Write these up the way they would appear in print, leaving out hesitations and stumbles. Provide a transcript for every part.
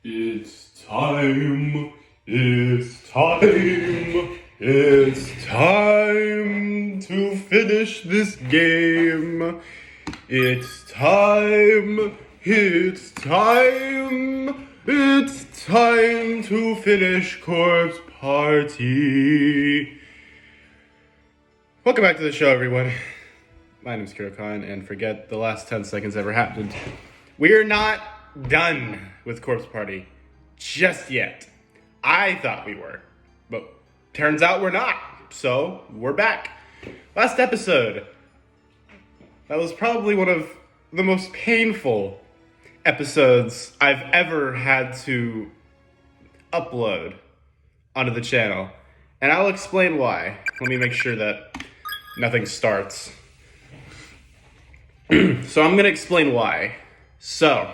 It's time. It's time. It's time to finish this game. It's time. It's time. It's time to finish Corpse Party. Welcome back to the show, everyone. My name is Kiro Khan, and forget the last 10 seconds ever happened. We are not done with Corpse Party just yet. I thought we were, but turns out we're not. So, we're back. Last episode, that was probably one of the most painful episodes I've ever had to upload onto the channel. And I'll explain why. Let me make sure that nothing starts. So I'm going to explain why. So,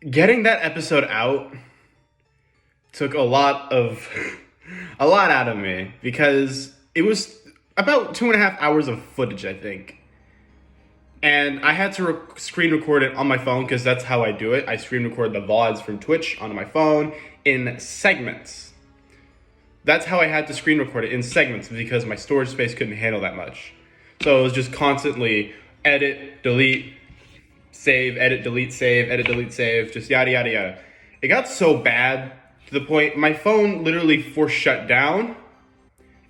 getting that episode out took a lot out of me because it was about 2.5 hours of footage, I think. And I had to screen record it on my phone because that's how I do it. I screen record the VODs from Twitch onto my phone in segments. That's how I had to screen record it in segments because my storage space couldn't handle that much. So it was just constantly edit, delete, save, edit, delete, save, edit, delete, save, just yada, yada, yada. It got so bad to the point my phone literally force shut down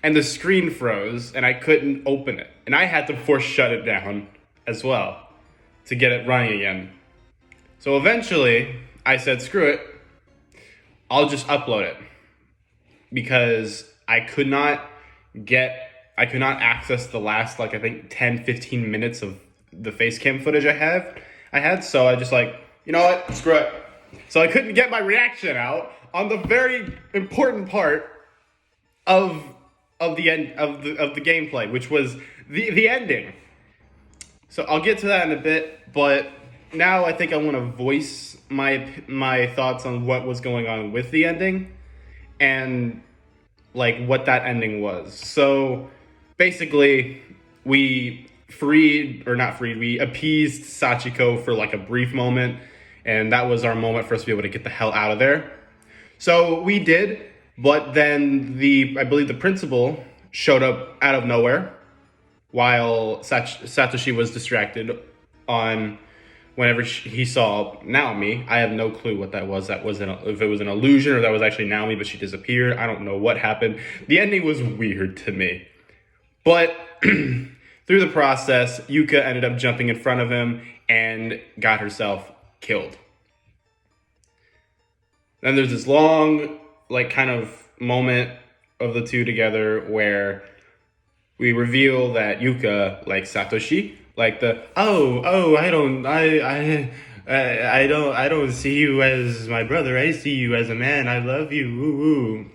and the screen froze and I couldn't open it. And I had to force shut it down as well to get it running again. So eventually I said, screw it, I'll just upload it because I could not access the last, I think 10, 15 minutes of the face cam footage I had. So I just you know what, screw it. So I couldn't get my reaction out on the very important part of the end of the gameplay, which was the ending. So I'll get to that in a bit, but now I think I want to voice my thoughts on what was going on with the ending and what that ending was. So basically, we appeased Sachiko for a brief moment, and that was our moment for us to be able to get the hell out of there. So we did, but then I believe the principal showed up out of nowhere while Satoshi was distracted on whenever he saw Naomi. I have no clue what that was. If it was an illusion or that was actually Naomi, but she disappeared. I don't know what happened. The ending was weird to me. But through the process, Yuka ended up jumping in front of him and got herself killed. Then there's this long, kind of moment of the two together where we reveal that Yuka likes Satoshi, I don't see you as my brother. I see you as a man. I love you. Woo woo.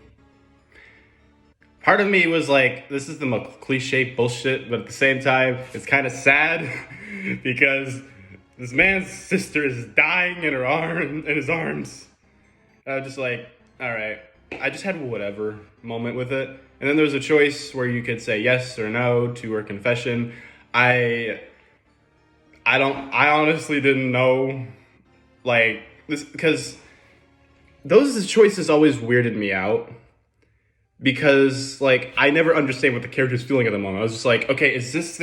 Part of me was this is the most cliche bullshit, but at the same time, it's kind of sad because this man's sister is dying in his arms. I was just all right. I just had a whatever moment with it. And then there was a choice where you could say yes or no to her confession. I honestly didn't know, this, because those choices always weirded me out. Because I never understand what the character's feeling at the moment. I was just okay, is this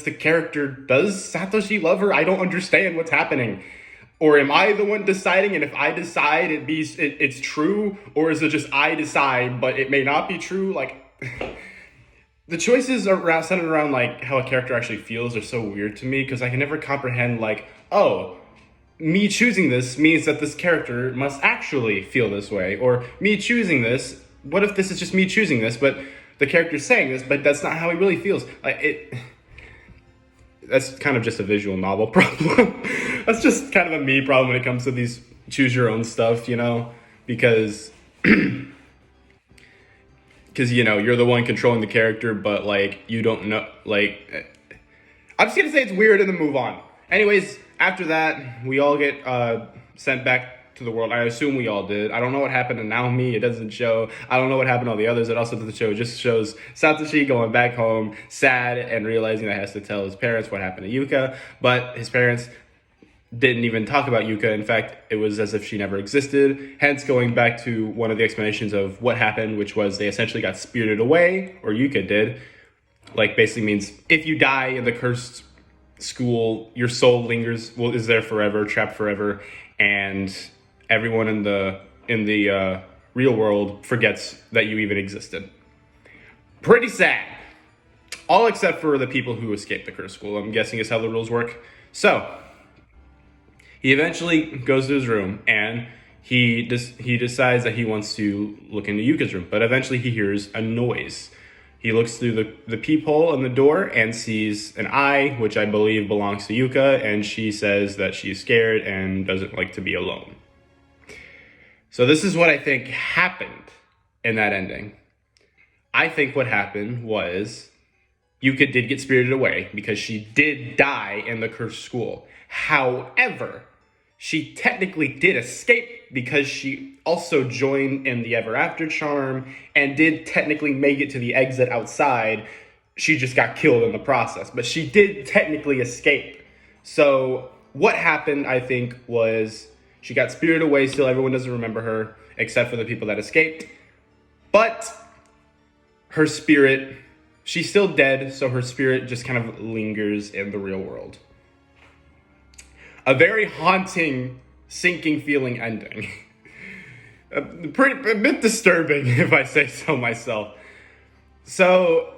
the character? Does Satoshi love her? I don't understand what's happening. Or am I the one deciding? And if I decide, it's true, or is it just I decide, but it may not be true? The choices are centered around how a character actually feels are so weird to me because I can never comprehend me choosing this means that this character must actually feel this way, or me choosing this. What if this is just me choosing this, but the character's saying this, but that's not how he really feels? That's kind of just a visual novel problem. That's just kind of a me problem when it comes to these choose your own stuff, because you're the one controlling the character, but you don't know, I'm just gonna say it's weird and then move on. Anyways, after that, we all get sent back to the world. I assume we all did. I don't know what happened to Naomi. It doesn't show. I don't know what happened to all the others. It also doesn't show. It just shows Satoshi going back home, sad, and realizing that he has to tell his parents what happened to Yuka. But his parents didn't even talk about Yuka. In fact, it was as if she never existed. Hence, going back to one of the explanations of what happened, which was they essentially got spirited away, or Yuka did. Like, basically means if you die in the cursed school, your soul lingers, well, is there forever, trapped forever, and everyone in the real world forgets that you even existed. Pretty sad. All except for the people who escaped the cursed school, I'm guessing is how the rules work. So, he eventually goes to his room, and he decides that he wants to look into Yuka's room, but eventually he hears a noise. He looks through the peephole in the door and sees an eye, which I believe belongs to Yuka, and she says that she's scared and doesn't like to be alone. So this is what I think happened in that ending. I think what happened was Yuka did get spirited away because she did die in the cursed school. However, she technically did escape because she also joined in the Ever After charm and did technically make it to the exit outside. She just got killed in the process, but she did technically escape. So what happened, I think, was she got spirited away. Still, everyone doesn't remember her except for the people that escaped. But her spirit, she's still dead, so her spirit just kind of lingers in the real world. A very haunting, sinking feeling ending. A bit disturbing, if I say so myself. So,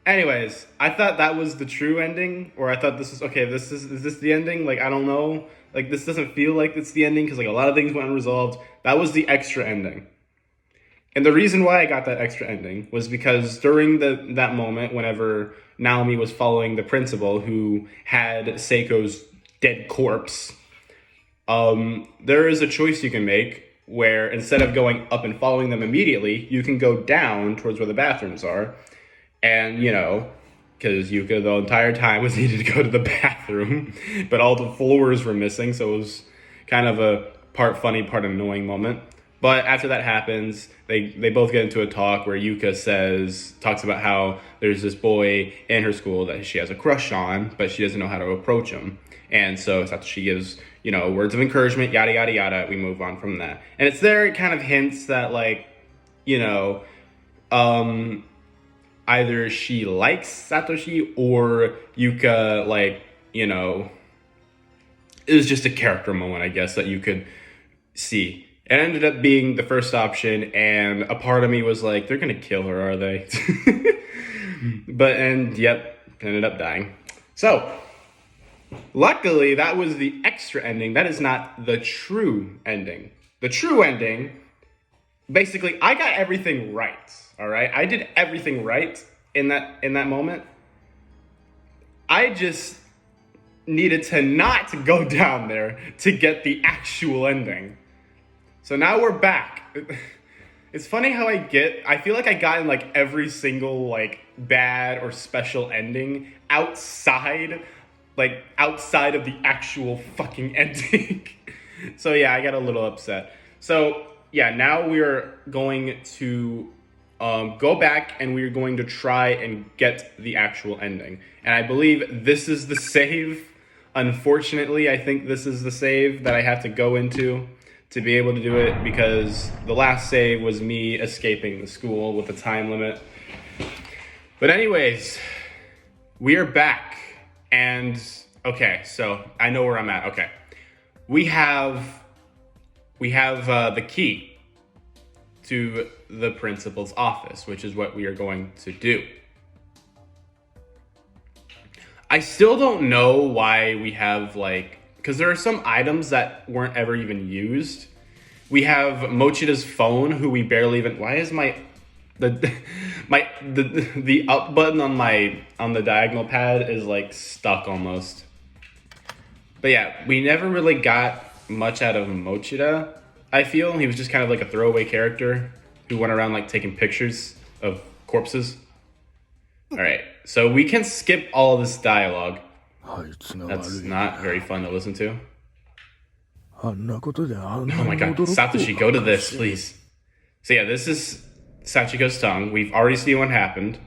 anyways, I thought that was the true ending, or I thought this was, okay, is this the ending? Like, I don't know. Like, this doesn't feel like it's the ending, because, like, a lot of things went unresolved. That was the extra ending. And the reason why I got that extra ending was because during that moment, whenever Naomi was following the principal who had Seiko's dead corpse, there is a choice you can make where instead of going up and following them immediately, you can go down towards where the bathrooms are. And, because Yuka the entire time was needed to go to the bathroom, but all the floors were missing, so it was kind of a part funny, part annoying moment. But after that happens, they both get into a talk where Yuka talks about how there's this boy in her school that she has a crush on, but she doesn't know how to approach him. And so it's after she gives, words of encouragement, yada, yada, yada, we move on from that. And it's there, it kind of hints that, like, either she likes Satoshi or Yuka, like, it was just a character moment, I guess, that you could see. It ended up being the first option, and a part of me was like, they're gonna kill her, are they? Yep, ended up dying. So, luckily, that was the extra ending. That is not the true ending. The true ending, basically, I got everything right, all right? I did everything right in that moment. I just needed to not go down there to get the actual ending. So now we're back. It's funny how I feel like I got in like every single like bad or special ending outside of the actual fucking ending. So yeah, I got a little upset. So yeah, now we're going to go back and we're going to try and get the actual ending. And I believe this is the save. Unfortunately, I think this is the save that I have to go into to be able to do it, because the last save was me escaping the school with a time limit. But anyways, we are back, and okay, so I know where I'm at. Okay, we have the key to the principal's office, which is what we are going to do. I still don't know why we have because there are some items that weren't ever even used. We have Mochida's phone, who we barely even. Why is the up button on the diagonal pad is like stuck almost? But yeah, we never really got much out of Mochida. I feel he was just kind of like a throwaway character who went around like taking pictures of corpses. All right, so we can skip all of this dialogue. That's not very fun to listen to. Oh my god, Satoshi, go to this, please. So yeah, this is Sachiko's tongue. We've already seen what happened.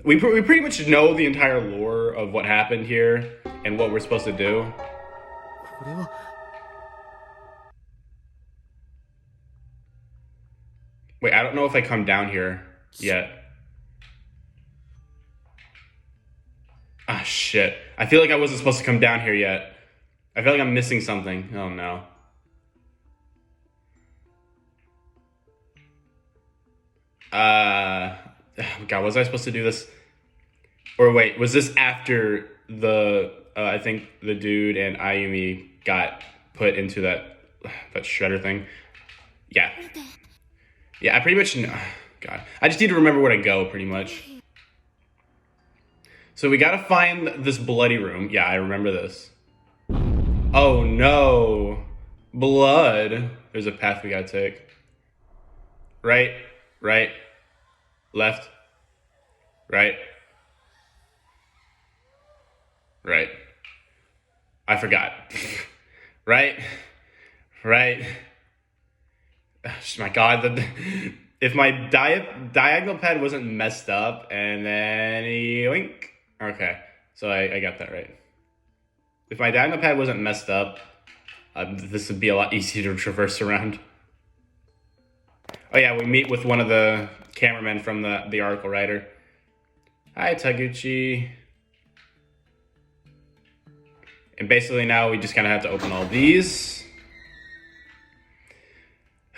We pretty much know the entire lore of what happened here. and what we're supposed to do. これは Wait, I don't know if I come down here yet. Ah, shit. I feel like I wasn't supposed to come down here yet. I feel like I'm missing something. Oh, no. God, was I supposed to do this? Or wait, was this after the, I think the dude and Ayumi got put into that shredder thing? Yeah. Yeah, I pretty much know. God, I just need to remember where to go, pretty much. So we gotta find this bloody room. Yeah, I remember this. Oh no. Blood. There's a path we gotta take. Right, right, left, right, right. I forgot. Right, right. Oh, my God, if my diagonal pad wasn't messed up, and then yoink. Okay, so I got that right. If my diagonal pad wasn't messed up, this would be a lot easier to traverse around. Oh yeah, we meet with one of the cameramen from the article writer. Hi, Taguchi. And basically now we just kind of have to open all these.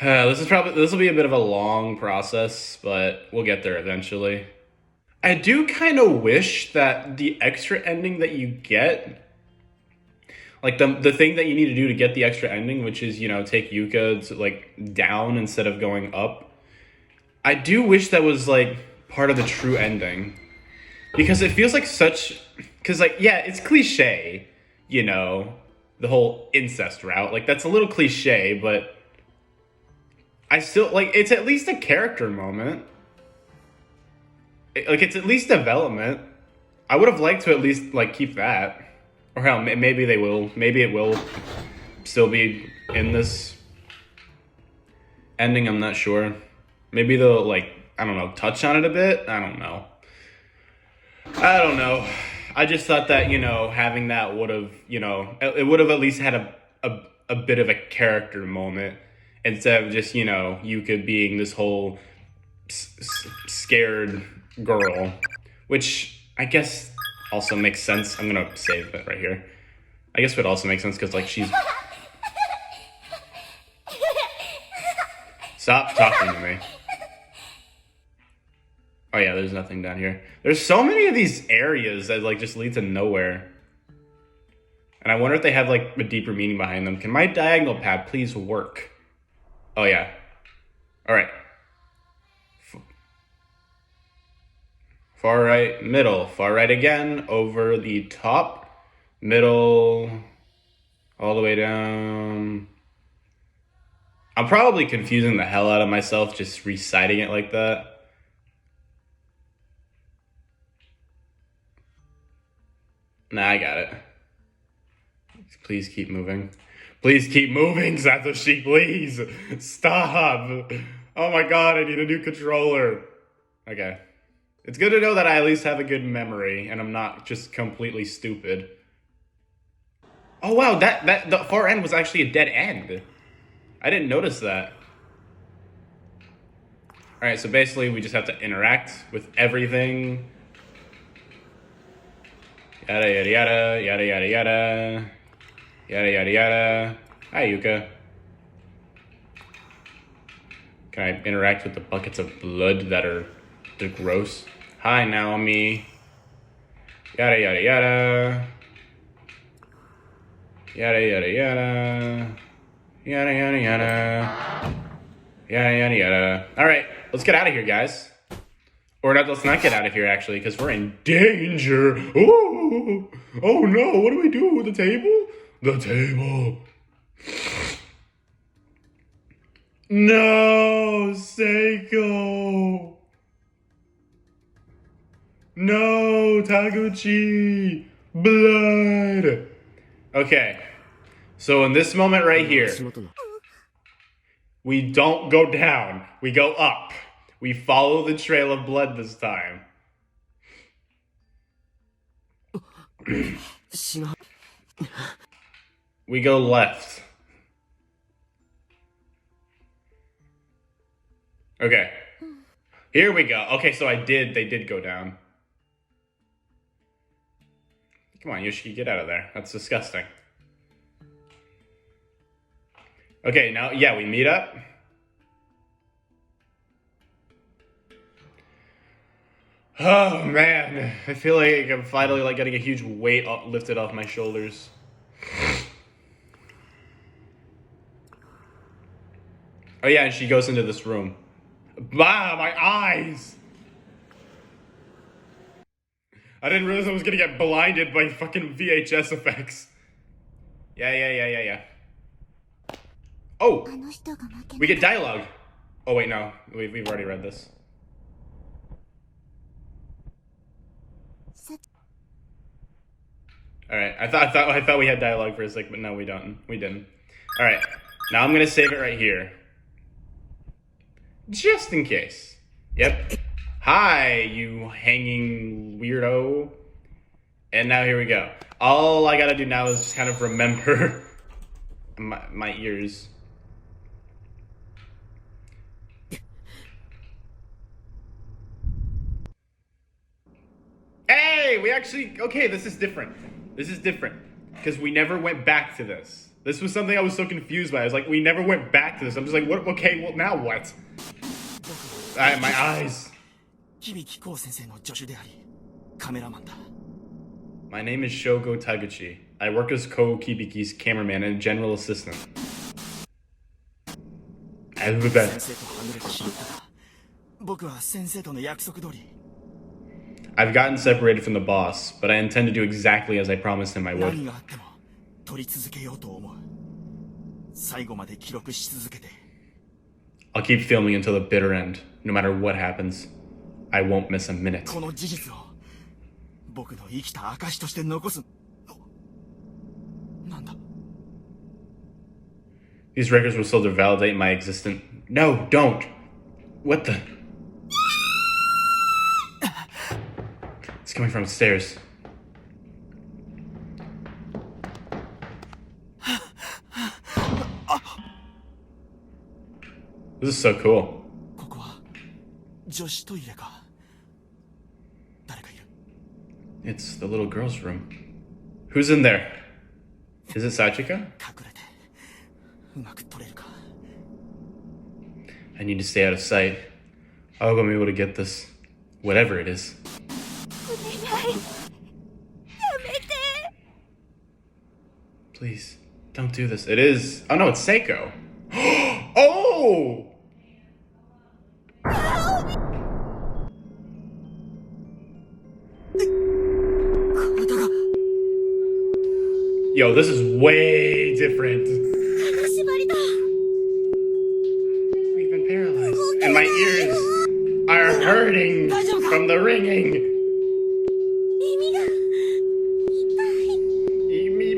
This will be a bit of a long process, but we'll get there eventually. I do kind of wish that the extra ending that you get, like the thing that you need to do to get the extra ending, which is, you know, take Yuka to, like, down instead of going up. I do wish that was, like, part of the true ending. Because it feels like because, like, yeah, it's cliche, you know, the whole incest route. Like, that's a little cliche, but I still, like, it's at least a character moment. Like, it's at least development. I would have liked to at least, like, keep that. Or hell, maybe they will. Maybe it will still be in this ending. I'm not sure. Maybe they'll, like, I don't know, touch on it a bit. I don't know. I just thought that, you know, having that would have, you know, it would have at least had a bit of a character moment instead of just, you know, Yuka being this whole scared girl, which I guess also makes sense. I'm gonna save it right here. I guess it would also make sense because, like, she's... Stop talking to me. Oh yeah, there's nothing down here. There's so many of these areas that, like, just lead to nowhere. And I wonder if they have, like, a deeper meaning behind them. Can my diagonal pad please work? Oh yeah. Alright. Far right, middle. Far right again, over the top. Middle. All the way down. I'm probably confusing the hell out of myself just reciting it like that. Nah, I got it. Please keep moving. Please keep moving, Satoshi, please. Stop. Oh my God, I need a new controller. Okay. It's good to know that I at least have a good memory and I'm not just completely stupid. Oh wow, the far end was actually a dead end. I didn't notice that. Alright, so basically we just have to interact with everything. Yada yada yada, yada yada yada. Yada yada yada. Hi, Yuka. Can I interact with the buckets of blood they're gross? Hi, Naomi. Yada yada yada. Yada yada yada. Yada yada yada. Yada yada yada. Alright, let's get out of here, guys. Or not, let's not get out of here, actually, because we're in danger. Oh, oh no, what do we do with the table? The table. No, Seiko. No, Taguchi. Blood. Okay. So in this moment right here, we don't go down. We go up. We follow the trail of blood this time. 違う。 We go left. Okay. Here we go. Okay, so they did go down. Come on, Yoshiki, get out of there. That's disgusting. Okay, now, yeah, we meet up. Oh, man. I feel like I'm finally, like, getting a huge weight lifted off my shoulders. Oh, yeah, and she goes into this room. Wow, my eyes! I didn't realize I was gonna get blinded by fucking VHS effects. Yeah. Oh! We get dialogue! Oh, wait, no. We've already read this. Alright, I thought we had dialogue for a sec, but no, we don't. We didn't. Alright, now I'm gonna save it right here. Just in case. Yep. Hi, you hanging weirdo. And now here we go. All I gotta do now is just kind of remember my ears. Hey, we actually, okay, this is different. This is different. Because we never went back to this. This was something I was so confused by. I was like, we never went back to this. I'm just like, what? Okay, well, now what? My eyes. My name is Shogo Taguchi. I work as Ko Kibiki's cameraman and general assistant. I've gotten separated from the boss, but I intend to do exactly as I promised him I would. I'll keep filming until the bitter end. No matter what happens, I won't miss a minute. These records will still validate my existence. No, don't! What the? It's coming from upstairs. This is so cool. It's the little girl's room. Who's in there? Is it Sachika? I need to stay out of sight. I hope I'm able to get this. Whatever it is. Please, don't do this. It is... Oh no, it's Seiko. Oh! Yo, this is way different. We've been paralyzed, and my ears are hurting from the ringing.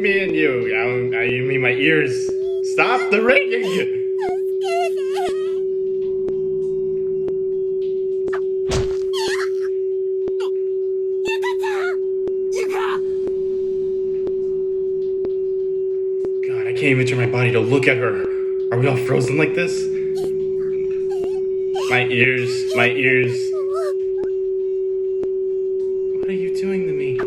Me and you. You mean my ears? Stop the ringing! God, I can't even turn my body to look at her. Are we all frozen like this? My ears. What are you doing to me?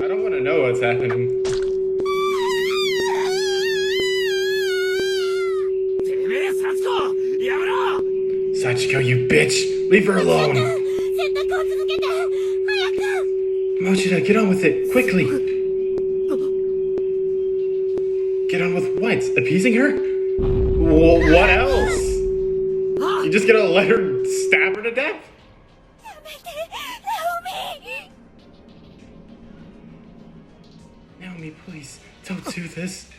I don't want to know what's happening. Sachiko, you bitch! Leave her alone! Mochida, get on with it, quickly! Get on with what? Appeasing her? What else? You just gonna let her stab her to death? Naomi, please, don't do this.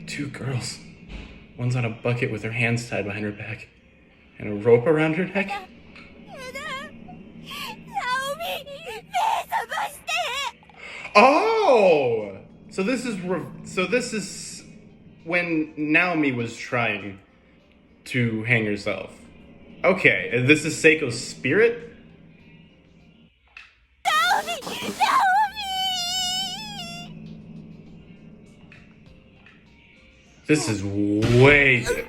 Two girls. One's on a bucket with her hands tied behind her back and a rope around her neck. Oh! So this is when Naomi was trying to hang herself. Okay, this is Seiko's spirit? This is way too...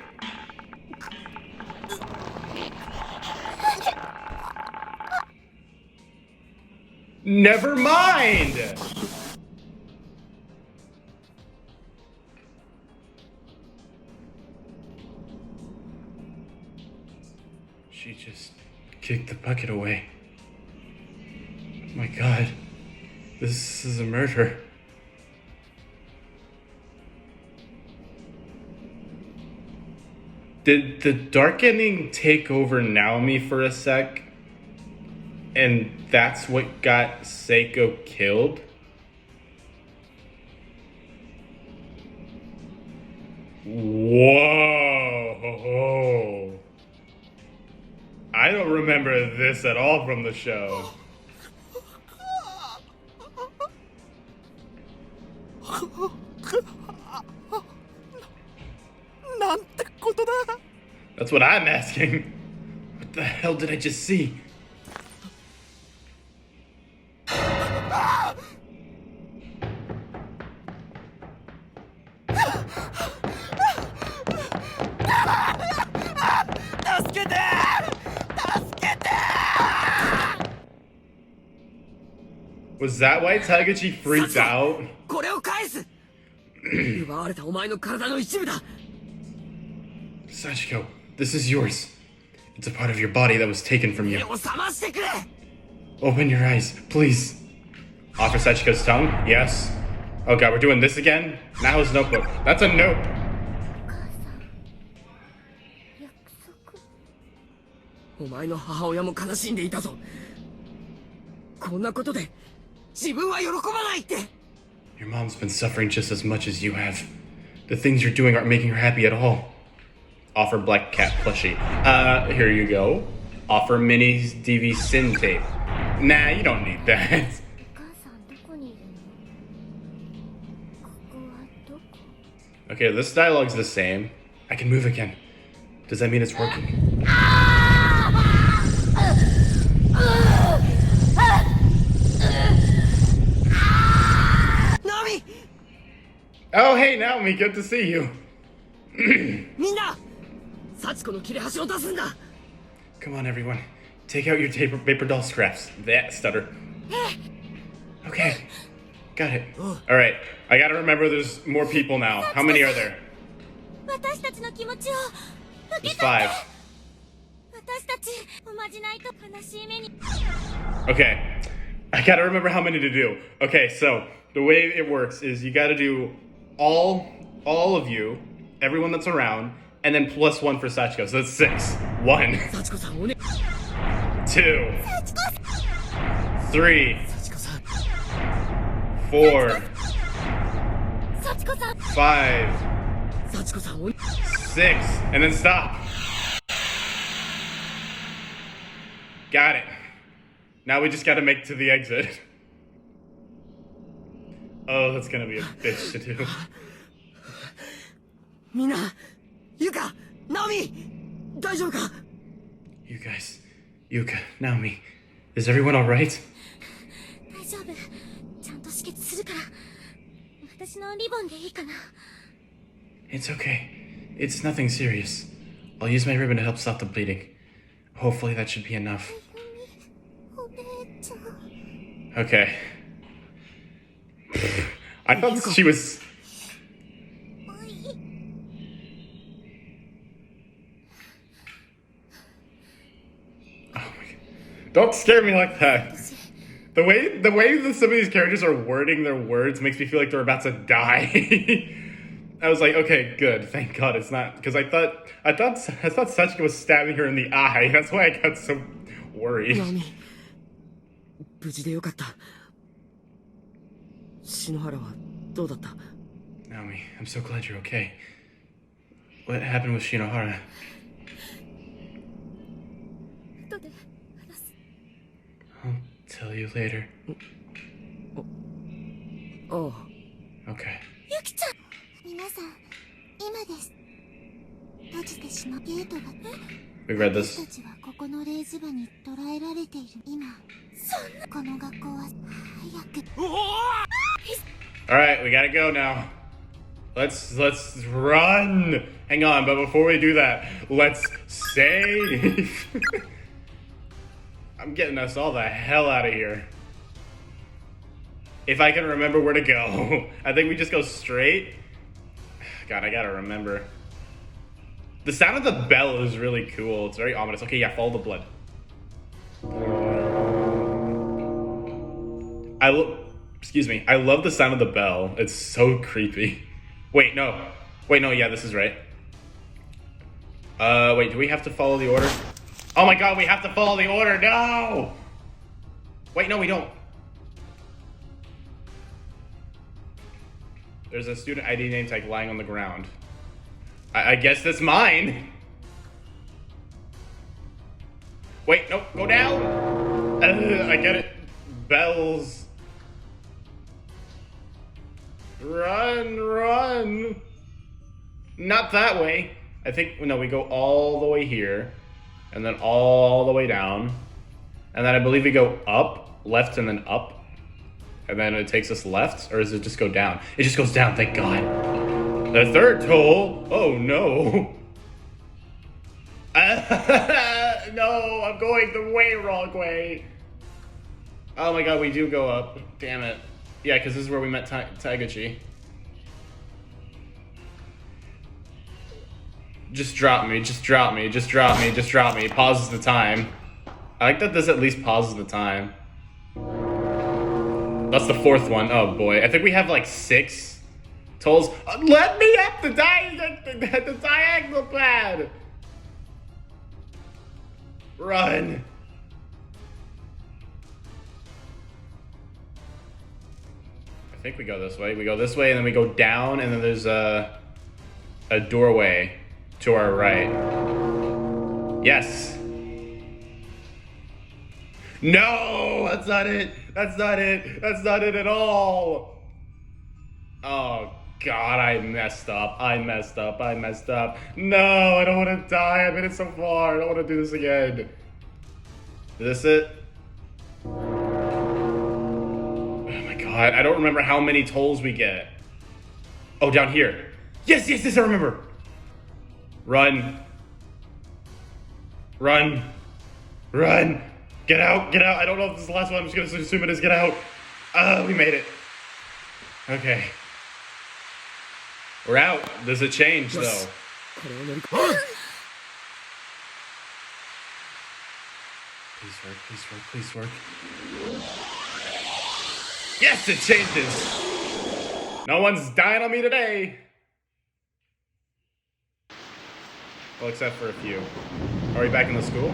Never mind! She just kicked the bucket away. Oh my god. This is a murder. Did the darkening take over Naomi for a sec? And that's what got Seiko killed? Whoa. I don't remember this at all from the show. That's what I'm asking. What the hell did I just see? Was that why Taguchi freaked out? これを返す奪われたお前の体の一部だ Sachiko, this is yours. It's a part of your body that was taken from 目 you. を覚ましてくれ Open your eyes, please. Offer Sachiko's tongue? Yes. Oh god, we're doing this again? Now his notebook. That's a note. お前の母親も悲しんでいたぞこんなことで自分は喜ばないって Your mom's been suffering just as much as you have. The things you're doing aren't making her happy at all. Offer Black Cat plushie. Here you go. Offer Minnie's DV Sin tape. Nah, you don't need that. お母さんどこにいるのここはどこ Okay, this dialogue's the same. I can move again. Does that mean it's working? Naomi! Oh, hey, Naomi, good to see you. みんな幸子の切れ端を出すんだ Come on, everyone. Take out your paper doll scraps. That stutter. Okay, got it. All right, I gotta remember there's more people now. How many are there? 私たちの気持ちを受 There's け取って 5. 私たちおまじないと悲しい目に Okay, I gotta remember how many to do. Okay, so the way it works is you gotta do all of you, everyone that's around, and then plus 1 for Sachiko. So that's 6. 1, 幸子さんおね 2, 3, 幸子さん 4, 幸子さん 5, 幸子さんおね 6, and then stop. Got it. Now we just gotta make it to the exit. Oh, that's gonna be a bitch to do. みんなゆかナオミ大丈夫か You guys, Yuka, Naomi, is everyone alright? 大丈夫ちゃんと止血するから私のリボンでいいかな It's okay. It's nothing serious. I'll use my ribbon to help stop the bleeding. Hopefully that should be enough. お姉ちゃん Okay. I thought she was... おい Oh my god. Don't scare me like that. The way that some of these characters are wording their words makes me feel like they're about to die. I was like, okay, good. Thank God it's not, because I thought Sachiko was stabbing her in the eye. That's why I got so worried. ナオミ無事でよかった篠原はどうだった Naomi, I'm so glad you're okay. What happened with Shinohara? 後で話す I'll tell you later. ああ Okay. ゆきちゃん皆さんトが We've read 私 this. たちはここのレイズ場に捕らえられている今そんなこの学校は早く All right, we gotta go now. Let's run. Hang on, but before we do that, let's save. I'm getting us all the hell out of here. If I can remember where to go, I think we just go straight. God, I gotta remember. The sound of the bell is really cool. It's very ominous. Okay, yeah, follow the blood. Excuse me. I love the sound of the bell. It's so creepy. Wait, no, yeah, this is right. Wait, do we have to follow the order? Oh my god, we have to follow the order. No! Wait, no, we don't. There's a student ID name tag lying on the ground. I guess that's mine. Wait, no, go down. I get it. Bells. Run. Not that way. I think, no, we go all the way here. And then all the way down. And then I believe we go up, left, and then up. And then it takes us left, or does it just go down? It just goes down, thank God. The third toll? Oh no. No, I'm going the way wrong way. Oh my god, we do go up. Damn it. Yeah, because this is where we met Taiguchi. Just drop me. Pauses the time. I like that this at least pauses the time. That's the fourth one. Oh boy. I think we have like 6 tolls. Let me up the diagonal pad! Run! I think we go this way. We go this way and then we go down and then there's a doorway to our right. Yes. No, that's not it. That's not it at all. Oh God, I messed up. No, I don't want to die. I made it so far. I don't want to do this again. Is this it? Oh my God, I don't remember how many tolls we get. Oh, down here. Yes, I remember. Run. Get out. I don't know if this is the last one. I'm just gonna assume it is. Get out. We made it. Okay. We're out. There's a change, though. Please work. Yes, it changes. No one's dying on me today. Well, except for a few. Are we back in the school?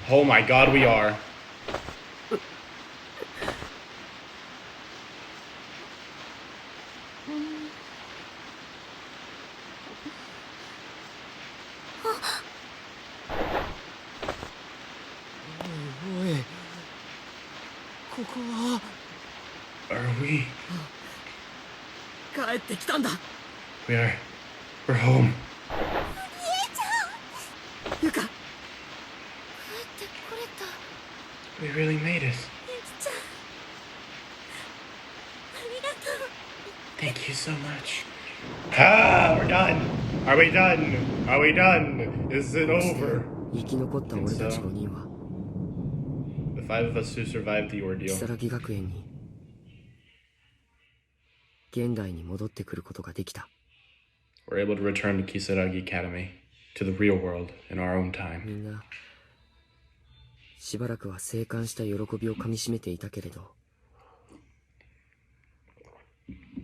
Oh my God, we are. Are we? We're home. ゆか We really made it. ゆきちゃんありがとう Thank you so much. We're done. Are we done? Is it over? 生き残った俺たち5人は The 5 of us who survived the 如 ordeal 月学園に現代に戻ってくることができた。 were able to return to Kisaragi Academy, to the real world in our own み time. んなしばらくは生還した喜びをかみしめていたけれど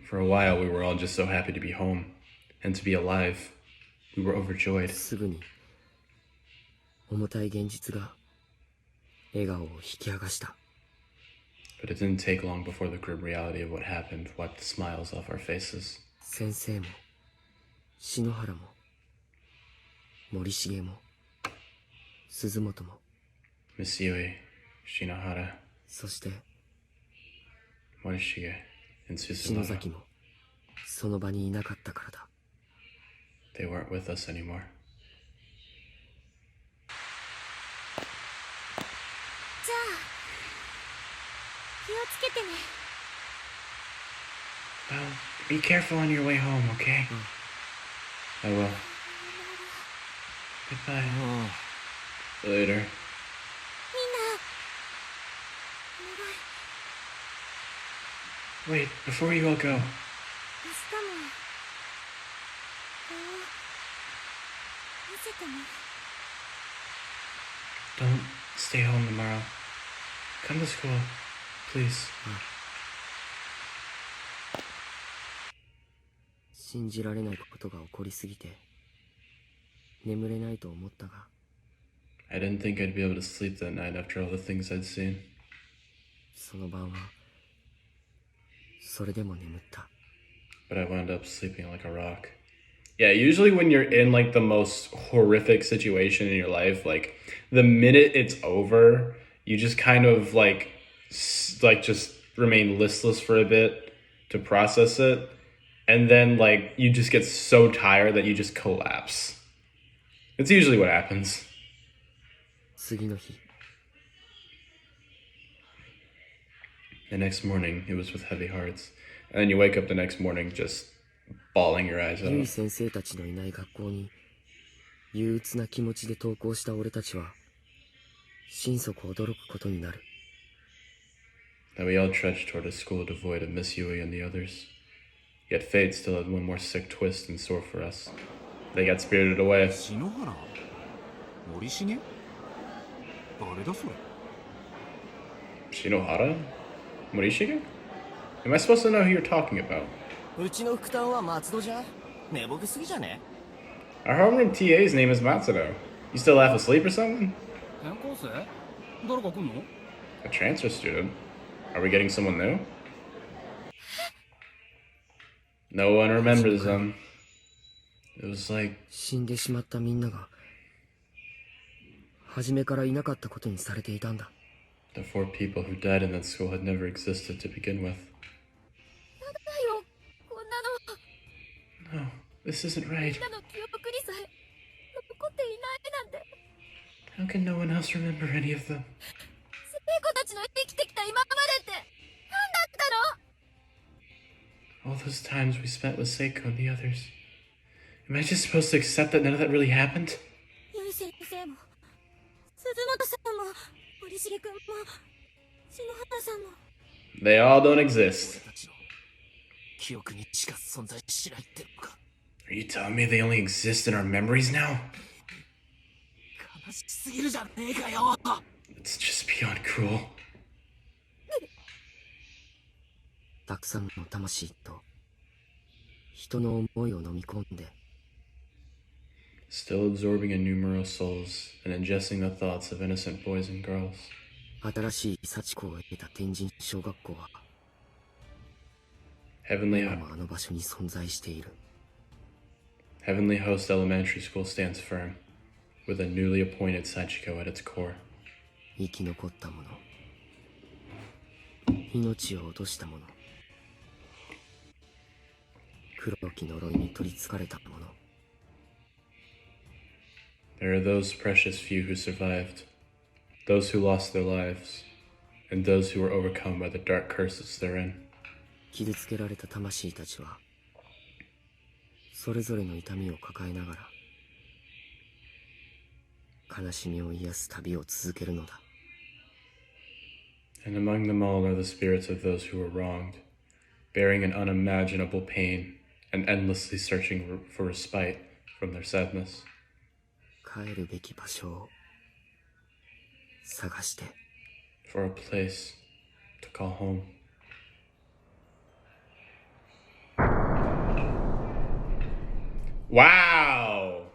For a while, we were all just so happy to be home and to be alive. We were overjoyed. すぐに重たい現実が笑顔を引き剥がした。 But it didn't take long before the grim reality of what happened wiped the smiles off our faces. 先生も篠原も森重も鈴本も Misue, Shinohara, そして Morishige and 篠 Suzumaru. 崎もその場にいなかったからだ。 They weren't with us anymore. じゃあ気をつけてね。 Well, be careful on your way home, okay? I will. Goodbye. See you later. みんなお願い。 Wait, before you all go, 明日も顔見せてね。 don't stay home tomorrow. Come to school, please. 信じられないことが起こりすぎて眠れないと思ったが、 I didn't think I'd be able to sleep that night after all the things I'd seen. その晩はそれでも眠った。 But I wound up sleeping like a rock. Yeah, usually when you're in like the most horrific situation in your life, like the minute it's over, you just kind of like just remain listless for a bit to process it, and then like you just get so tired that you just collapse. It's usually what happens. 次の日、 The next morning, it was with heavy hearts, and then you wake up the next morning just bawling your eyes ゆい out. 先生たちのいない学校に憂鬱な気持ちで登校した俺たちは心底驚くことになる。 That we all trudged toward a school devoid of Miss Yui and the others. Yet fate still had one more sick twist in store for us. They got spirited away. 篠原森重誰だそれ。 Shinohara? Morishige? Am I supposed to know who you're talking about? うちの副担は松戸じゃ。寝ぼけすぎじゃね？ Our homeroom TA's name is Matsudo. You still half asleep or something? 転校生誰か来んの？ A transfer student? Are we getting someone new? No one remembers them. It was like 死んでしまったみんなが初めからいなかったことにされていたんだ。 the 4 people who died in that school had never existed to begin with. だよ、こんなの No, this isn't right. みんなの記憶にさえ残っていないなんて。 How can no one else remember any of them? 聖子たちの生きてきた今までって何だったの？ All those times we spent with Seiko and the others. Am I just supposed to accept that none of that really happened? ゆい先生も鈴本さんも森重君も篠原さんも。 They all don't exist. たちの記憶にしか存在しないってのか。 Are you telling me they only exist in our memories now? 悲しすぎるじゃねえかよ。 It's just beyond cruel. たくさんの魂と人の思いを飲み込んで Still absorbing innumerable souls and ingesting the thoughts of innocent boys and girls. 新しい幸子を得た天神小学校は Heavenly, 今もあの場所に存在している。 Heavenly Host Elementary School stands firm, with a newly appointed Sachiko at its core. 生き残った者、命を落とした者、黒き呪いに取りつかれた者。 There are those precious few who survived, those who lost their lives, and those who were overcome by the dark curses therein. 傷つけられた魂たちはそれぞれの痛みを抱えながら悲しみを癒す旅を続けるのだ。 And among them all are the spirits of those who were wronged, bearing an unimaginable pain and endlessly searching for respite from their sadness. 帰るべき場所を探して For a place to call home. Wow!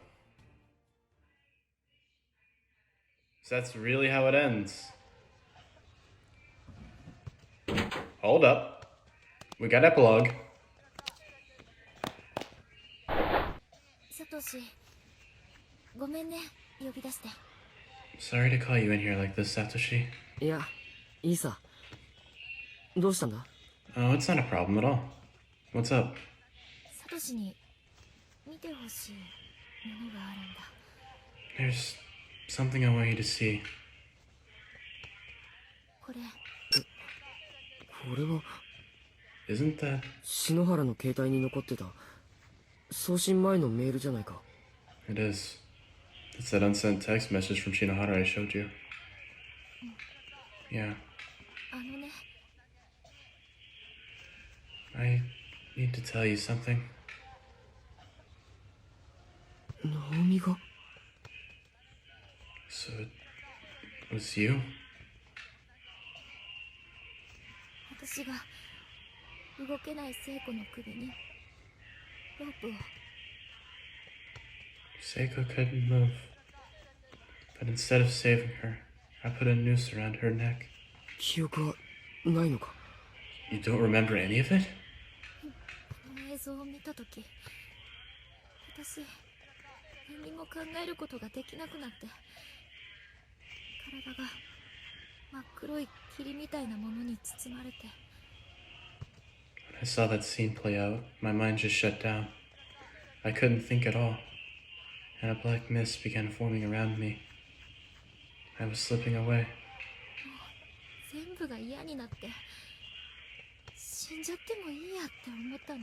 So that's really how it ends. Hold up. We got epilogue. サトシ、ごめんね、呼び出して。 Sorry to call you in here like this, Satoshi. いや、いいさ。どうしたんだ？ Oh, it's not a problem at all. What's up? サトシに見てほしいものがあるんだ。 There's something I want you to see. これこれは Isn't that? 篠原の携帯に残ってた送信前のメールじゃないか。 It is. It's that unsent text message from Shinohara I showed you. Yeah. あのね、 I need to tell you something. ナオミが So, it was you? 私が動けない聖子の首にロープを。 Seiko couldn't move. But instead of saving her, I put a noose around her neck. 記憶はないのか。 You don't remember any of it? この映像を見たとき、私何も考えることができなくなって、体が真っ黒い霧みたいなものに包まれて。 When I saw that scene play out, my mind just shut down. I couldn't think at all, and a black mist began forming around me. I was slipping away. 全部が嫌になって、死んじゃってもいいやって思ったの。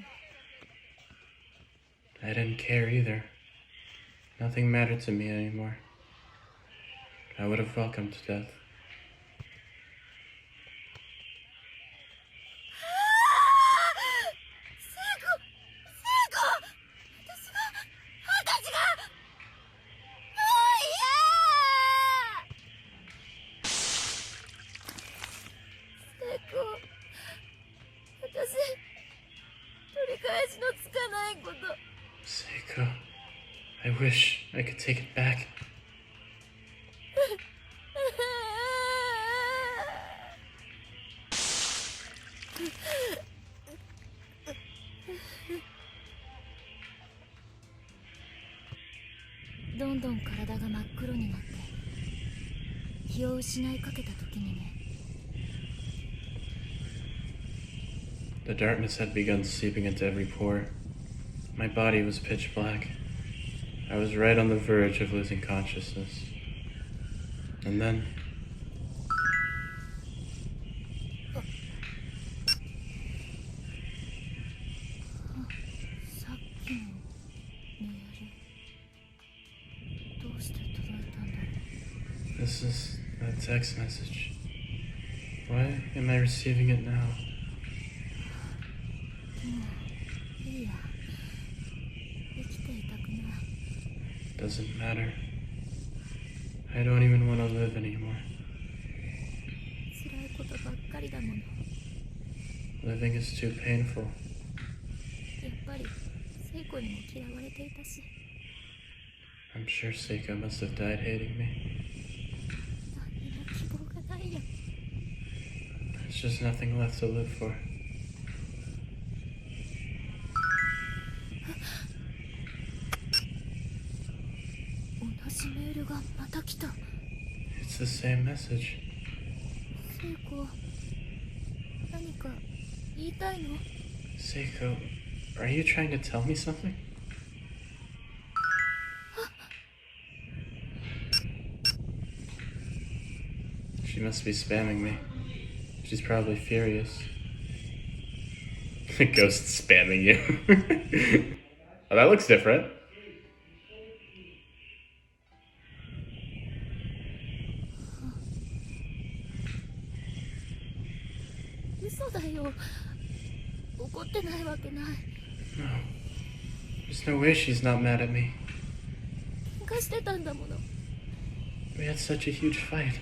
I didn't care either. Nothing mattered to me anymore. I would have welcomed death. 私、取り返しのつかないこと。 Seiko, I wish I could take it back. どんどん体が真っ黒になって気を失いかけた時にね。 The darkness had begun seeping into every pore. My body was pitch black. I was right on the verge of losing consciousness. And then, さっきのメール、どうして届いたんだろう。 this is that text message. Why am I receiving it now? いいや、生きていたくない。 Doesn't matter. I don't even want to live anymore. 辛いことばっかりだもの。 Living is too painful. やっぱり聖子にも嫌われていたし、 I'm sure Seiko must have died hating me. 何にも希望がないよ。 There's just nothing left to live for. 同じメールがまた来た。 It's the same message. 聖子、何か言いたいの？ Seiko, are you trying to tell me something? She must be spamming me. She's probably furious. Ghost spamming you. Oh, that looks different. 嘘だよ。怒ってないわけない。 No. There's no way she's not mad at me. 喧嘩してたんだもの。 We had such a huge fight.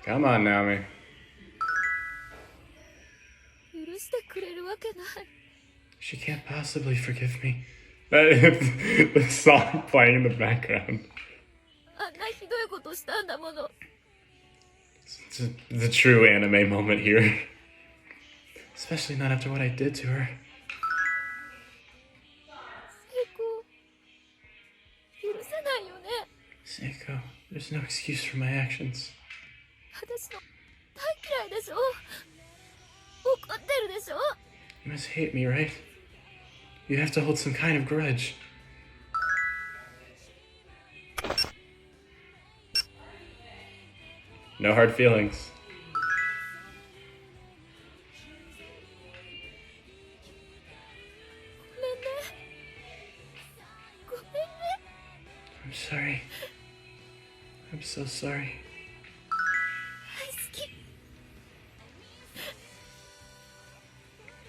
Come on, Naomi. 許してくれるわけない。 She can't possibly forgive me. The song playing in the background. あんなひどいことしたんだもの。 It's the true anime moment here. Especially not after what I did to her. 聖子、許せないよね。 Seiko, there's no excuse for my actions. 私の大嫌いでしょ。怒ってるでしょ。 You must hate me, right? You have to hold some kind of grudge. No hard feelings. ごめんね。 I'm sorry. I'm so sorry. 大好き。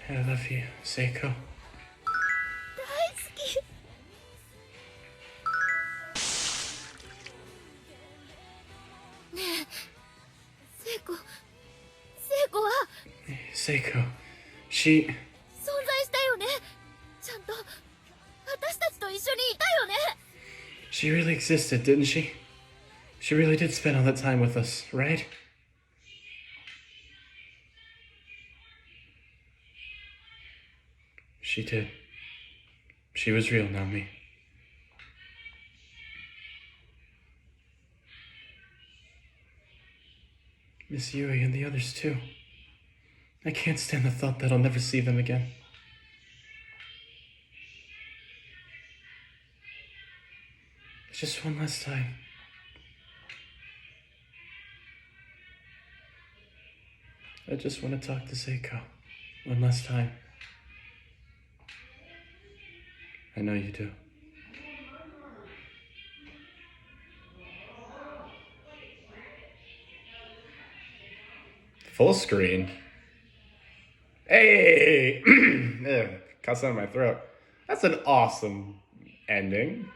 I love you, Seiko. 大好き。ねえ、聖子は Seiko. She... 存在したよね。ちゃんと私たちと一緒にいたよね。 She really existed, didn't she? She really did spend all that time with us, right? She did. She was real, Naomi. Miss Yui and the others too. I can't stand the thought that I'll never see them again. Just one last time. I just want to talk to Seiko. One last time. I know you do. Full screen. Hey! Ugh, caught something in my throat. That's an awesome ending.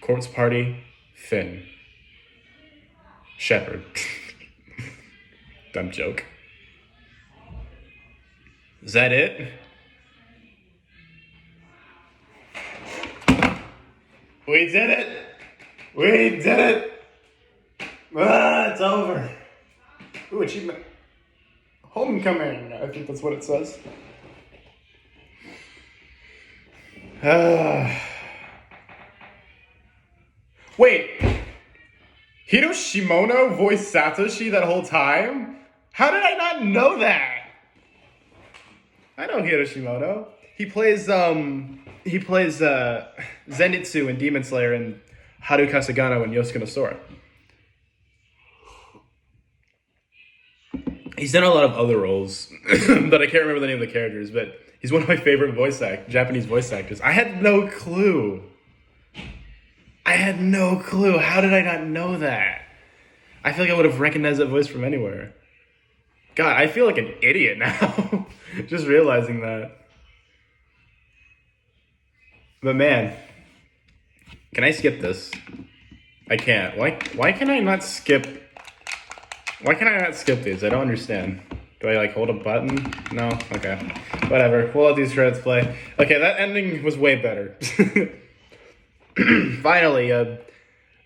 Corpse Party, Finn. Shepard. Dumb joke. Is that it? We did it! We did it! Ah, it's over. Ooh, achievement. Homecoming, I think that's what it says. Wait, Hiroshimono voiced Satoshi that whole time? How did I not know that? I know Hiroshimono. He plays Zenitsu in Demon Slayer and Haruka Sagano in Yosuke no Sora. He's done a lot of other roles, but I can't remember the name of the characters, but he's one of my favorite Japanese voice actors. I had no clue. How did I not know that? I feel like I would have recognized that voice from anywhere. God, I feel like an idiot now. Just realizing that. But man, can I skip this? I can't. Why can I not skip? Why can I not skip these? I don't understand. Do I hold a button? No? Okay. Whatever. We'll let these credits play. Okay, that ending was way better. Finally, an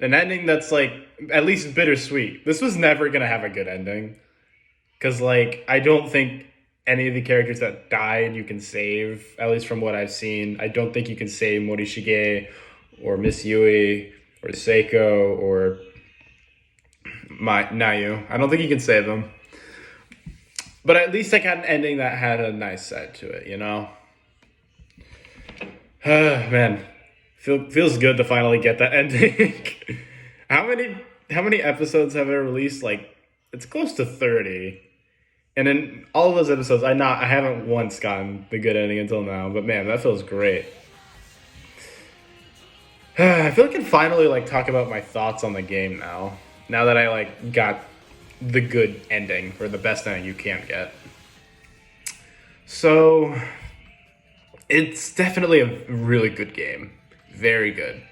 ending that's at least bittersweet. This was never gonna have a good ending. Cause I don't think any of the characters that died you can save, at least from what I've seen. I don't think you can save Morishige or Miss Yui or Seiko or Nayu. I don't think you can save them. But at least I got an ending that had a nice side to it, you know? Man, feels good to finally get that ending. How many episodes have I released? It's close to 30. And in all of those episodes, I haven't once gotten the good ending until now. But man, that feels great. I feel like I can finally talk about my thoughts on the game now. Now that I got the good ending, or the best ending you can get. So it's definitely a really good game. Very good.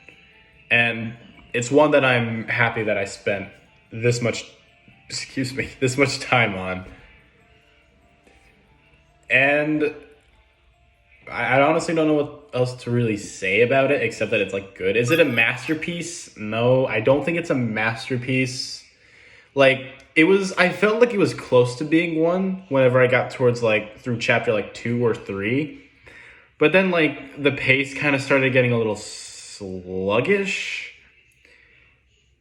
And it's one that I'm happy that I spent this much time on. And I honestly don't know what else to really say about it, except that it's good. Is it a masterpiece? No, I don't think it's a masterpiece. I felt like it was close to being one whenever I got towards through chapter 2 or 3. But then the pace kind of started getting a little sluggish.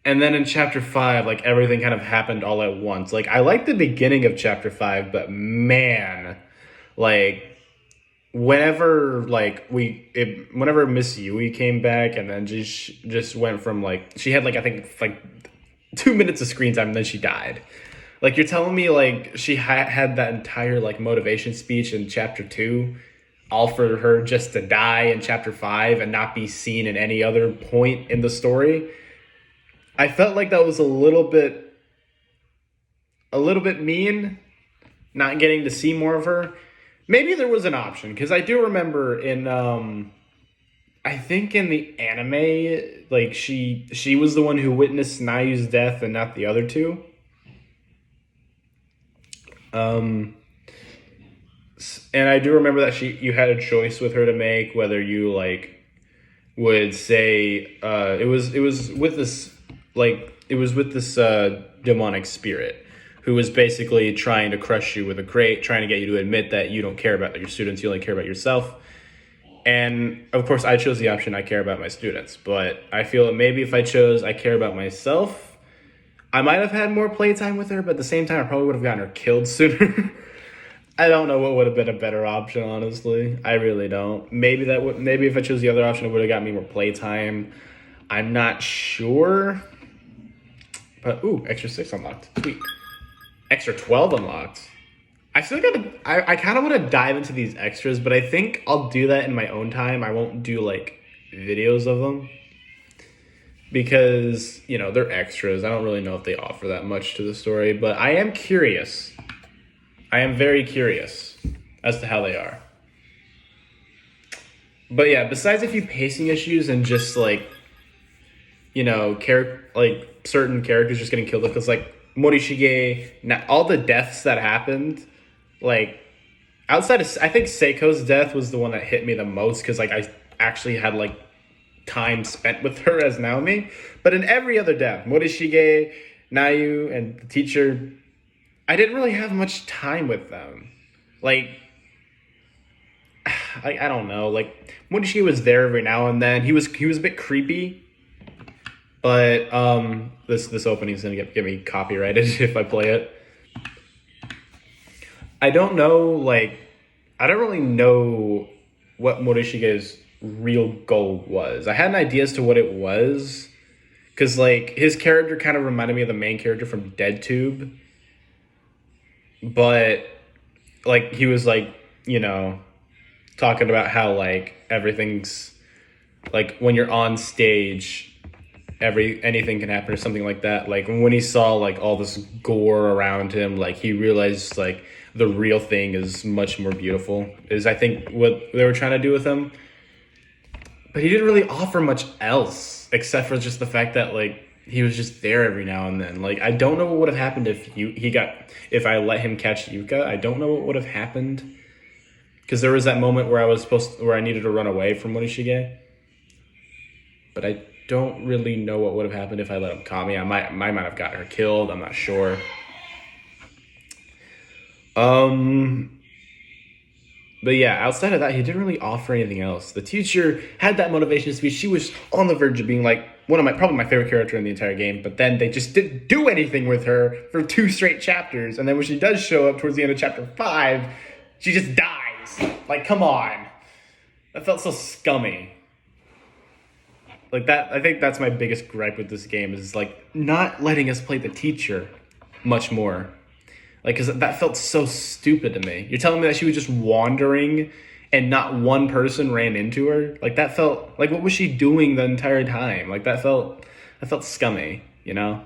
And then in chapter 5, like everything kind of happened all at once. Like I like the beginning of chapter 5, but man, like whenever Miss Yui came back and then just went from like she had like I think like 2 minutes of screen time and then she died. Like you're telling me like she had that entire like motivation speech in chapter 2 all for her just to die in chapter 5 and not be seen in any other point in the story. I felt like that was a little bit mean, not getting to see more of her. Maybe there was an option, because I do remember in I think in the anime, like she was the one who witnessed Nayu's death and not the other two. And I do remember that you had a choice with her to make, whether you like would say it was with this demonic spirit who was basically trying to crush you with a crate, trying to get you to admit that you don't care about your students, you only care about yourself. And of course I chose the option I care about my students, but I feel that maybe if I chose I care about myself, I might have had more playtime with her, but at the same time I probably would have gotten her killed sooner. I don't know what would have been a better option, honestly. I really don't. Maybe if I chose the other option, it would have got me more playtime. I'm not sure. But ooh, extra 6 unlocked. Sweet. Extra 12 unlocked. I still I kind of want to dive into these extras, but I think I'll do that in my own time. I won't do like videos of them because, you know, they're extras. I don't really know if they offer that much to the story, but I am curious. I am very curious as to how they are. But yeah, besides a few pacing issues and just like, you know, certain characters just getting killed, because like Morishige, all the deaths that happened, like outside of, I think Seiko's death was the one that hit me the most, because like I actually had like time spent with her as Naomi. But in every other death, Morishige, Nayu, and the teacher, I didn't really have much time with them. Like I don't know, like Morishige was there every now and then. He was a bit creepy. But this opening is gonna get me copyrighted if I play it. I don't really know what Morishige's real goal was. I had an idea as to what it was, because like his character kind of reminded me of the main character from DeadTube, but like he was like, you know, talking about how like everything's like when you're on stage, anything can happen or something like that. Like when he saw like all this gore around him, like he realized like the real thing is much more beautiful, is I think what they were trying to do with him. But he didn't really offer much else except for just the fact that like he was just there every now and then. Like I don't know what would have happened if I let him catch Yuka. I don't know what would have happened, because there was that moment where I needed to run away from Morishige. But I don't really know what would have happened if I let him caught me. I might have gotten her killed. I'm not sure. But yeah, outside of that, he didn't really offer anything else. The teacher had that motivation speech. She was on the verge of being like probably my favorite character in the entire game. But then they just didn't do anything with her for 2 straight chapters. And then when she does show up towards the end of chapter 5, she just dies. Like, come on. That felt so scummy. Like that, I think that's my biggest gripe with this game, is like not letting us play the teacher much more. Like, cause that felt so stupid to me. You're telling me that she was just wandering and not one person ran into her? Like that felt like, what was she doing the entire time? Like that felt scummy, you know?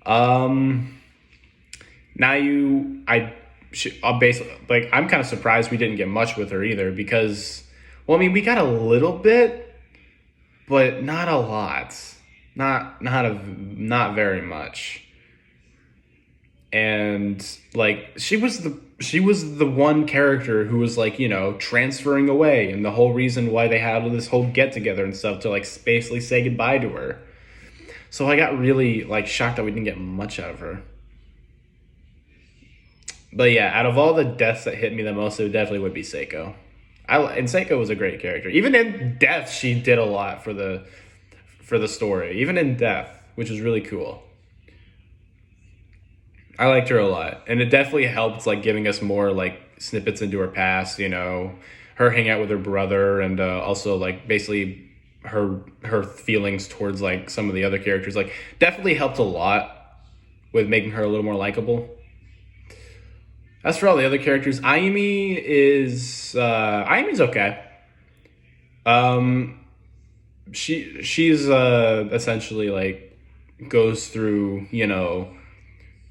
Nayu, I'll basically, like, I'm kind of surprised we didn't get much with her either, because, well, I mean, we got a little bit, but not a lot, not very much. And like she was the one character who was like, you know, transferring away, and the whole reason why they had this whole get together and stuff to like basically say goodbye to her. So I got really like shocked that we didn't get much out of her. But yeah, out of all the deaths that hit me the most, it definitely would be Seiko. And Seiko was a great character. Even in death, she did a lot for the story. Even in death, which was really cool. I liked her a lot, and it definitely helped like giving us more like snippets into her past, you know, her hanging out with her brother, and also like basically her feelings towards like some of the other characters, like definitely helped a lot with making her a little more likable. As for all the other characters, Ayumi's okay. She's essentially like goes through, you know,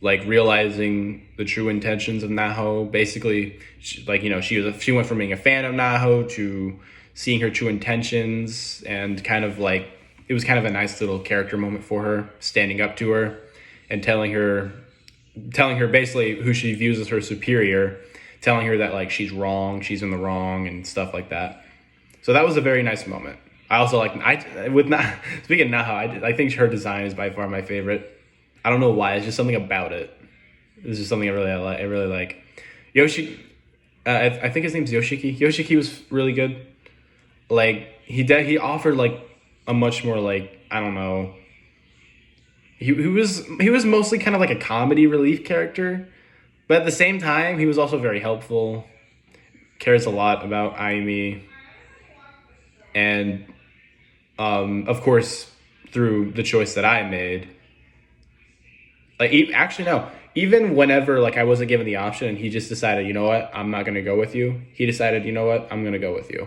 like realizing the true intentions of Naho. Basically, like, you know, she went from being a fan of Naho to seeing her true intentions, and kind of like it was kind of a nice little character moment for her, standing up to her and telling her basically who she views as her superior, telling her that like she's wrong, she's in the wrong, and stuff like that. So that was a very nice moment. I also like speaking of Naho, I think her design is by far my favorite. I don't know why. It's just something about it. It's just something I really like. Yoshi, I think his name's Yoshiki. Yoshiki was really good. Like he offered like a much more like, I don't know. He was mostly kind of like a comedy relief character, but at the same time he was also very helpful. Cares a lot about Ayumi, and of course through the choice that I made. Like, actually, no. Even whenever, like, I wasn't given the option and he just decided, you know what, I'm not going to go with you. He decided, you know what, I'm going to go with you.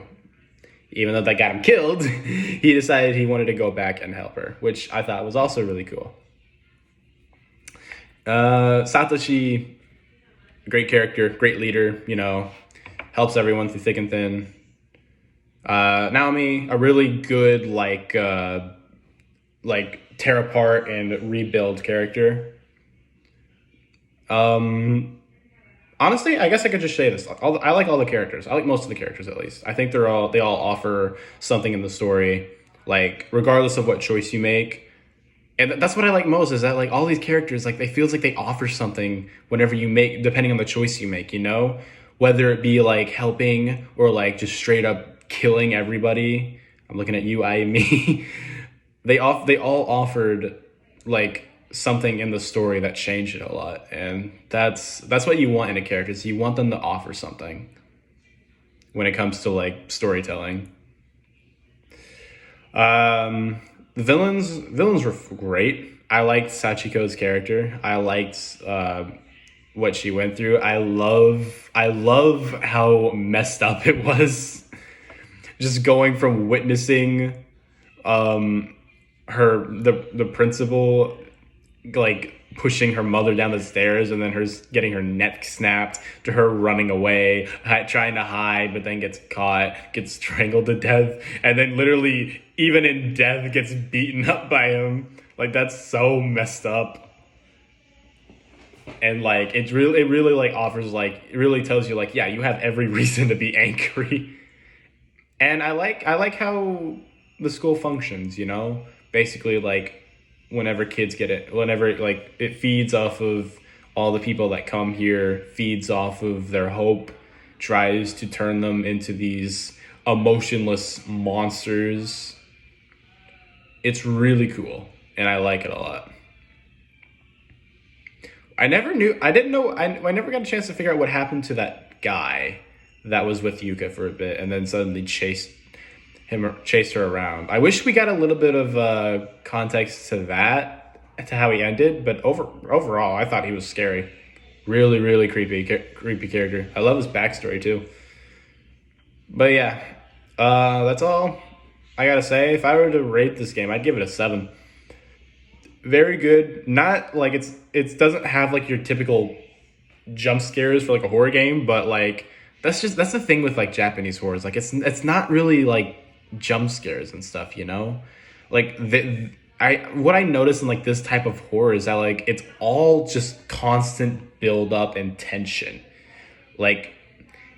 Even though that got him killed, he decided he wanted to go back and help her, which I thought was also really cool. Satoshi, great character, great leader, you know, helps everyone through thick and thin. Naomi, a really good, like tear apart and rebuild character. Honestly, I guess I could just say this. I like all the characters. I like most of the characters, at least. I think they all offer something in the story, like regardless of what choice you make. And that's what I like most, is that like all these characters, like, they feels like they offer something whenever you make, depending on the choice you make, you know, whether it be like helping or like just straight up killing everybody. I'm looking at you, Ayumi. They all offered like something in the story that changed it a lot, and that's what you want in a character. So you want them to offer something when it comes to like storytelling. The villains were great. I liked Sachiko's character. I liked what she went through. I love how messed up it was. Just going from witnessing the principal like pushing her mother down the stairs, and then her getting her neck snapped, to her running away, trying to hide, but then gets caught, gets strangled to death, and then literally even in death gets beaten up by him. Like, that's so messed up. And like it really like offers, like, it really tells you like, yeah, you have every reason to be angry. And I like how the school functions, you know, basically like whenever kids get it, whenever like it feeds off of all the people that come here, feeds off of their hope, tries to turn them into these emotionless monsters. It's really cool, and I like it a lot. I never got a chance to figure out what happened to that guy that was with Yuka for a bit and then suddenly chased her around. I wish we got a little bit of context to that, to how he ended, but overall, I thought he was scary. Really, really creepy character. I love his backstory too. But yeah, that's all I gotta say. If I were to rate this game, I'd give it a 7. Very good. Not like it doesn't have like your typical jump scares for like a horror game, but like that's the thing with like Japanese horrors. Like it's not really like jump scares and stuff, you know? Like what I notice in like this type of horror is that like it's all just constant build up and tension. Like,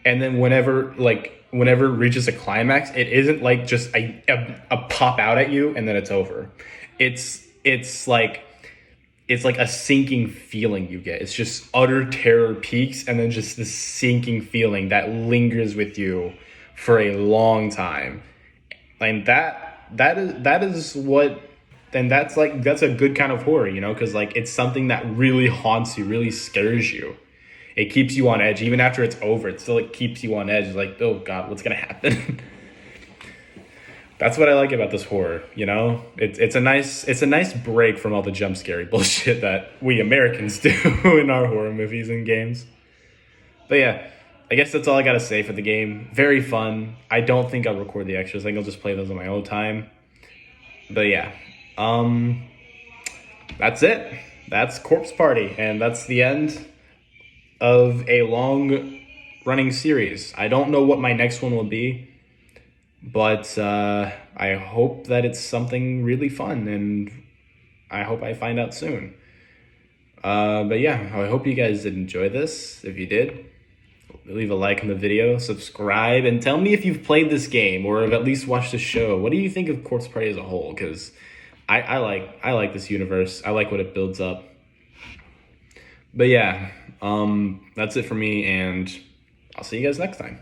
and then whenever it reaches a climax, it isn't like just a pop out at you and then it's over. It's like a sinking feeling you get. It's just utter terror peaks, and then just this sinking feeling that lingers with you for a long time. And that is what that's a good kind of horror, you know, because like it's something that really haunts you, really scares you. It keeps you on edge even after it's over. It still keeps you on edge. Like, oh god, what's gonna happen? That's what I like about this horror, you know? It's a nice break from all the jump scary bullshit that we Americans do in our horror movies and games. But yeah, I guess that's all I gotta say for the game. Very fun. I don't think I'll record the extras. I think I'll just play those on my own time. But yeah, that's it. That's Corpse Party, and that's the end of a long running series. I don't know what my next one will be, but I hope that it's something really fun, and I hope I find out soon. But yeah, I hope you guys did enjoy this. If you did, leave a like on the video, subscribe, and tell me if you've played this game or have at least watched the show. What do you think of Corpse Party as a whole? Because I like this universe. I like what it builds up. But yeah, that's it for me, and I'll see you guys next time.